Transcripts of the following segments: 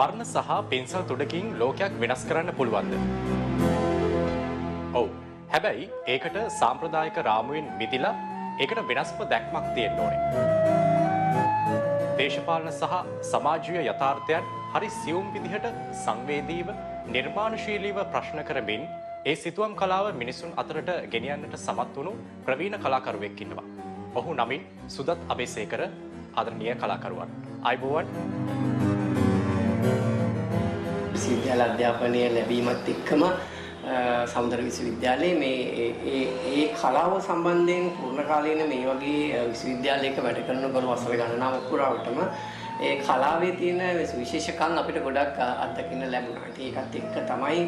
වර්ණ සහ පෙන්සල් තුඩකින් ලෝකයක් වෙනස් කරන්න පුළුවන්ද? ඔව්. හැබැයි ඒකට සාම්ප්‍රදායික රාමුවෙන් මිදිලා ඒකට වෙනස්ම දැක්මක් තියෙන්න ඕනේ. දේශපාලන සහ සමාජීය යථාර්ථයන් හරි සියුම් විදිහට සංවේදීව නිර්මාණශීලීව ප්‍රශ්න කරමින් ඒ සිතුවම් කලාව මිනිසුන් අතරට ගෙනියන්නට සමත් වුණු ප්‍රවීණ කලාකරුවෙක් ඉන්නවා. ඔහු නමින් සුදත් අබේසේකර ආදරණීය කලාකරුවන්. අයබෝවන්. විශ්වවිද්‍යාල අධ්‍යාපනය ලැබීමත් එක්කම සෞන්දර්ය විශ්වවිද්‍යාලයේ මේ කලාව සම්බන්ධයෙන් පූර්ණ කාලීන මේ වගේ විශ්වවිද්‍යාලයක වැඩ කරන ගොනු වසර ගණනාවක් පුරාවටම ඒ කලාවේ තියෙන විශේෂකම් අපිට ගොඩක් අත්දකින්න ලැබුණා. ඉතින් ඒකත් එක්ක තමයි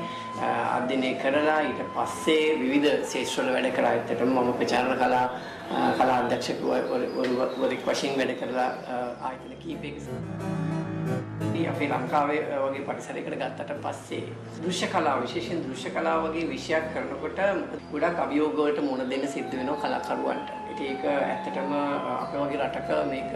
අධ්‍යයනය කරලා ඊට පස්සේ විවිධ ක්ෂේත්‍රවල වැඩ කරා. ඇත්තටම මම ප්‍රචාරණ කලා අධ්‍යක්ෂකවරයෙක් වශයෙන් වැඩ කරලා ආයතන කීපයක අපේ ලංකාවේ වගේ පරිසරයකට ගත්තට පස්සේ දෘශ්‍ය කලාව විශේෂයෙන් දෘශ්‍ය කලාව වගේ විෂයක් කරනකොට ගොඩක් අභියෝග වලට මුහුණ දෙන්න සිද්ධ වෙනවා කලාකරුවන්ට. ඉතින් ඒක ඇත්තටම අපේ වගේ රටක මේක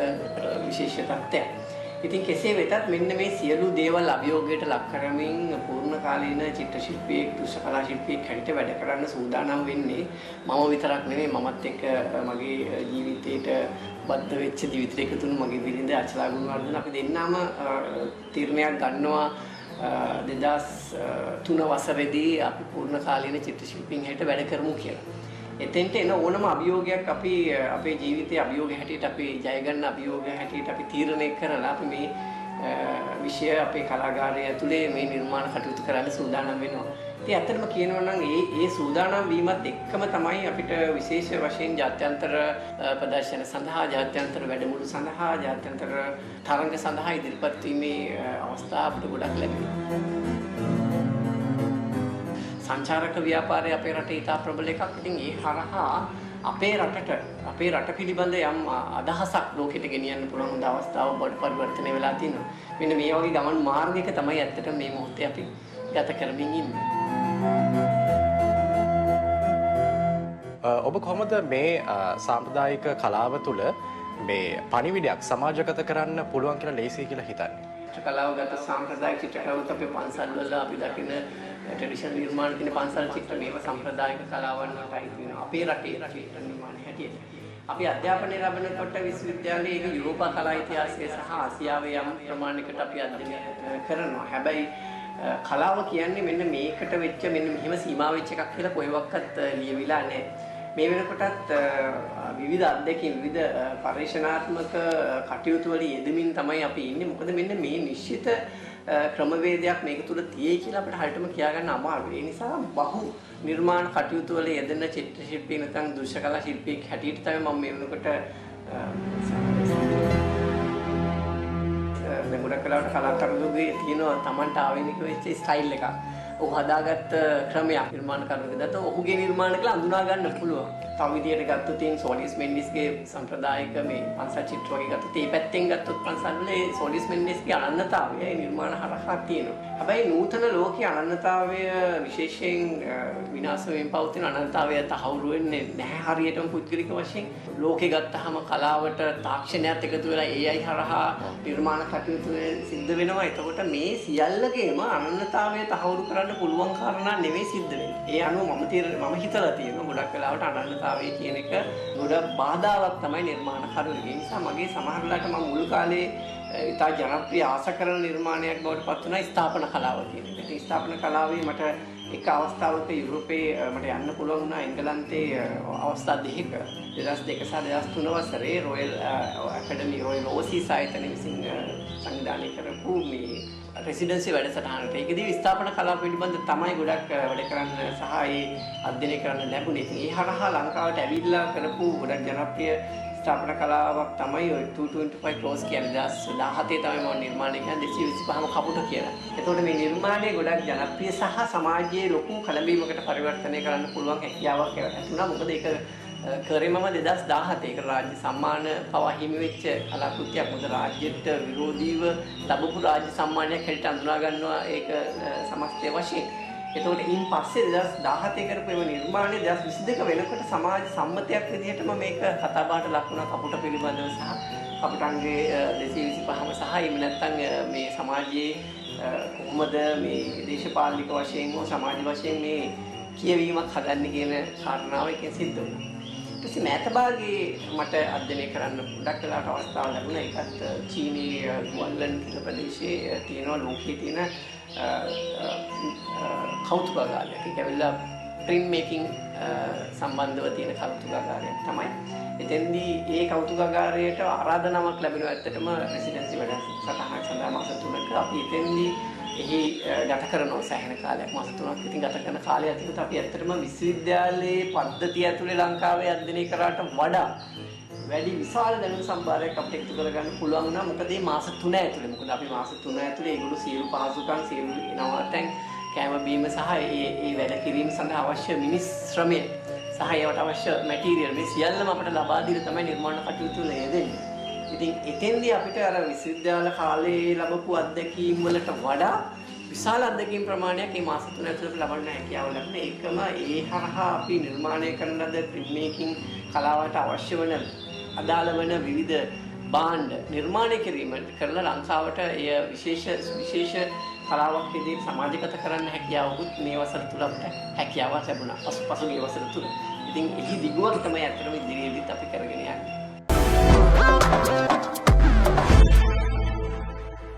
විශේෂ තත්ත්වයක්. ඉතින් කෙසේ වෙතත් මෙන්න මේ සියලු දේවල් අභියෝගයට ලක් කරමින් පූර්ණ කාලීන චිත්‍ර ශිල්පියෙක් දෘශ්‍ය කලා ශිල්පියෙක් හැටියට වැඩ කරන්න සූදානම් වෙන්නේ මම විතරක් නෙමෙයි මමත් එක්ක මගේ ජීවිතේට බද්ධ වෙච්ච දිවිතරයක තුන මගේ බිරිඳ අචලා ගුණවර්ධන අපි දෙන්නාම තීරණයක් ගන්නවා 2003 වසරේදී අපි පූර්ණ කාලීන චිත්‍ර ශිල්පීන් හැටියට වැඩ කරමු කියලා. එතෙන්ට එන ඕනම අභියෝගයක් අපි අපේ ජීවිතයේ අභියෝග හැටියට අපි ජය ගන්න අභියෝග හැටියට අපි තීරණය කරලා අපි මේ විෂය අපේ කලාගාරය ඇතුලේ මේ නිර්මාණ කටයුතු කරන්න සූදානම් වෙනවා. ඉතින් ඇත්තටම කියනවා නම් ඒ සූදානම් වීමත් එක්කම තමයි අපිට විශේෂ වශයෙන් ජාත්‍යන්තර ප්‍රදර්ශන සඳහා ජාත්‍යන්තර වැඩමුළු සඳහා ජාත්‍යන්තර තරඟ සඳහා ඉදිරිපත් වීමේ අවස්ථාව අපිට ගොඩක් ලැබෙනවා. සංචාරක ව්‍යාපාරය අපේ රටේ ඉතා ප්‍රබල එකක්. ඉතින් ඒ හරහා අපේ රට පිළිබඳ යම් අදහසක් ලෝකෙට ගෙනියන්න පුළුවන් හොඳ අවස්ථාවක් බවට පරිවර්තනය වෙලා තියෙනවා. මෙන්න මේ වගේ ගමන් මාර්ගයක තමයි ඇත්තට මේ මොහොතේ අපි ගත කරමින් ඉන්නේ. ඔබ කොහොමද මේ සාම්ප්‍රදායික කලාව තුළ මේ පණිවිඩයක් සමාජගත කරන්න පුළුවන් කියලා ලේසියි කියලා හිතන්නේ? කලාව ගත සාම්ප්‍රදායික චිත්‍ර කලාවත් අපේ පන්සල් වල අපි දකින ට්‍රැඩිෂනල් නිර්මාණ තියෙන පන්සල් චිත්‍ර මේවා සාම්ප්‍රදායික කලාවන් වලට අයිති වෙනවා. අපේ රටේ නිර්මාණ හැටියට. අපි අධ්‍යාපනය ලැබනකොට විශ්වවිද්‍යාලයේ යුරෝපා කලා ඉතිහාසය සහ ආසියාවේ යම් ප්‍රමාණයකට අපි අධ්‍යයනය කරනවා. හැබැයි කලාව කියන්නේ මෙන්න මේකට වෙච්ච මෙන්න මෙහෙම සීමා වෙච්ච එකක් කියලා කොහෙවත් ලියවිලා නැහැ. මේ වෙනකොටත් විවිධ අත්දැකීම් විවිධ පරිශනාත්මක කටයුතු වල යෙදමින් තමයි අපි ඉන්නේ. මොකද මෙන්න මේ නිශ්චිත ක්‍රමවේදයක් මේක තුල තියෙයි කියලා අපිට හරියටම කියා ගන්න අමාරුයි. ඒ නිසා බහු නිර්මාණ කටයුතු වල යෙදෙන චිත්‍ර ශිල්පී නැත්නම් දෘශ්‍ය කලා ශිල්පියෙක් හැටියට තමයි මම මේ වෙනකොට මේ ගොඩක් කලාවට කලාකරුවෝගේ තියෙන තමන්ට ආවේනික වෙච්ච ස්ටයිල් එකක්. ඔහු හදාගත්ත ක්‍රමයක් නිර්මාණකරුවෙක් දත ඔහුගේ නිර්මාණ කියලා අඳුනා ගන්න පුළුවන්. තව විදියට ගත්තොත් සෝලිස් මෙන්ඩිස්ගේ සම්ප්‍රදායික මේ පන්සල් චිත්‍ර වගේ ගත්තොත් ඒ පැත්තෙන් ගත්තොත් පන්සල් වල ඒ සෝලිස් මෙන්ඩිස්ගේ අනන්‍යතාවය ඒ නිර්මාණ හරහා තියෙනවා. හැබැයි නූතන ලෝකයේ අනන්‍යතාවය විශේෂයෙන් විනාශ වෙමින් පවතින අනන්‍යතාවය තහවුරු වෙන්නේ නැහැ හරියටම පුද්ගලික වශයෙන්. ලෝකේ ගත්තාම කලාවට තාක්ෂණයත් එකතු වෙලා AI හරහා නිර්මාණ කටයුතු සිද්ධ වෙනවා. එතකොට මේ සියල්ලකේම අනන්‍යතාවය තහවුරු කරන්න පුළුවන් කාරණා නෙවෙයි සිද්ධ වෙන්නේ. ඒ අනුව මම හිතලා තියෙනවා ගොඩක් වෙලාවට අනන්‍යතාවය කියන එක ගොඩක් බාධාවක් තමයි නිර්මාණ කරුවෙගේ. ඒ නිසා මගේ සමහරලාට මම මුල් කාලේ ඉතා ජනප්‍රිය ආස කරන නිර්මාණයක් බවට පත් වුණා ස්ථාපන කලාව කියන එක. ඒ ස්ථාපන කලාවේ මට එක අවස්ථාවක යුරෝපයේ මට යන්න පුළුවන් වුණා එංගලන්තයේ අවස්ථා දෙකක 2002 සහ 2003 වසරේ රොයල් ඇකඩමි රොයල් ඕසීස් ආයතනය විසින් සංවිධානය කරපු මේ රෙසිඩෙන්සි වැඩසටහනට. ඒකදී ස්ථාපන කලාව පිළිබඳ තමයි ගොඩක් වැඩ කරන්න සහ ඒ අධ්‍යයනය කරන්න ලැබුණේ. ඉතින් ඒ හරහා ලංකාවට ඇවිල්ලා කරපු ගොඩක් ජනප්‍රිය ස්ථාපන කලාවක් තමයි ඔය 225 ක්ලෝස් කියන්නේ 2017 තමයි මම නිර්මාණය කරන්නේ 225ම කපුට කියලා. එතකොට මේ නිර්මාණය ගොඩක් ජනප්‍රිය සහ සමාජයේ ලොකු කලබීමකට පරිවර්තනය කරන්න පුළුවන් හැකියාවක් ලැබුණා. මොකද ඒක කරේ මම 2017 ඒක රාජ්‍ය සම්මාන පවා හිමි වෙච්ච කලාකෘතියක්. මොකද රාජ්‍යයට විරෝධීව ලැබපු රාජ්‍ය සම්මානයක් හැටියට අඳුනා ගන්නවා ඒක සමස්තය වශයෙන්. එතකොට ඉන් පස්සේ 2017 කරපු එම නිර්මාණය 2022 වෙනකොට සමාජ සම්මතයක් විදිහටම මේක කතාබහට ලක් වුණා කපුට පිළිබඳව සහ කපුටන්ගේ 225ම සහ එහෙම නැත්නම් මේ සමාජයේ කොහොමද මේ දේශපාලනික වශයෙන් හෝ සමාජ වශයෙන් මේ කියවීමක් හදන්නේ කියන කාරණාව එකෙන් සිද්ධ වුණා. ඊට පස්සේ මෑත භාගයේ මට අධ්‍යයනය කරන්න ගොඩක් වෙලාවට අවස්ථාව ලැබුණා. ඒකත් චීනයේ ගුවන්ලන් කියන ප්‍රදේශයේ තියෙනවා ලෝකයේ තියෙන කෞතුකාගාරයක්. ඒක ඇවිල්ලා ප්‍රින්ට් මේකින් සම්බන්ධව තියෙන කෞතුකාගාරයක් තමයි. එතෙන්දී ඒ කෞතුකාගාරයට ආරාධනාවක් ලැබෙනවා. ඇත්තටම රෙසිඩෙන්සි වැඩසටහනක් සඳහා මාස 3ක අපි එතෙන්දී එහි ගත කරනවා සෑහෙන කාලයක් මාස 3ක් ඉතින් ගත කරන කාලය ඇතුළත අපි ඇත්තටම විශ්වවිද්‍යාලයේ පද්ධතිය ඇතුලේ ලංකාවේ අධ්‍යයනය කරාට වඩා වැඩි විශාල දැනුම් සම්භාරයක් අපිට එකතු කරගන්න පුළුවන් වුණා. මොකද මේ මාස 3 ඇතුලේ මොකද අපි මාස 3 ඇතුලේ ඒගොල්ලෝ සියලු පහසුකම් සියලු නවාතැන් කැම බීම සහ ඒ වැඩ කිරීම සඳහා අවශ්‍ය මිනිස් ශ්‍රමය සහ ඒවට අවශ්‍ය මැටීරියල් මේ සියල්ලම අපිට ලබා දීලා තමයි නිර්මාණ කටයුතු වල යෙදෙන්නේ. ඉතින් එතෙන්දී අපිට අර විශ්වවිද්‍යාල කාලේ ලැබපු අත්දැකීම් වලට වඩා විශාල අත්දැකීම් ප්‍රමාණයක් මේ මාස 3 ඇතුළත ලබන්න හැකියාව ලැබුණා. ඒකම ඒ හරහා අපි නිර්මාණය කරන ලද ප්‍රින්ට් මේකින් කලාවට අවශ්‍ය වන අදාළ වන විවිධ භාණ්ඩ නිර්මාණය කිරීම කරලා ලංකාවට එය විශේෂ කලාවක් විදිහට සමාජගත කරන්න හැකියාවකුත් මේ වසර තුල අපිට හැකියාවක් ලැබුණා. පසුගිය වසර තුල. ඉතින් එහි දිගුවක් තමයි අත්‍තරම ඉදිරියේදීත් අපි කරගෙන යන්නේ.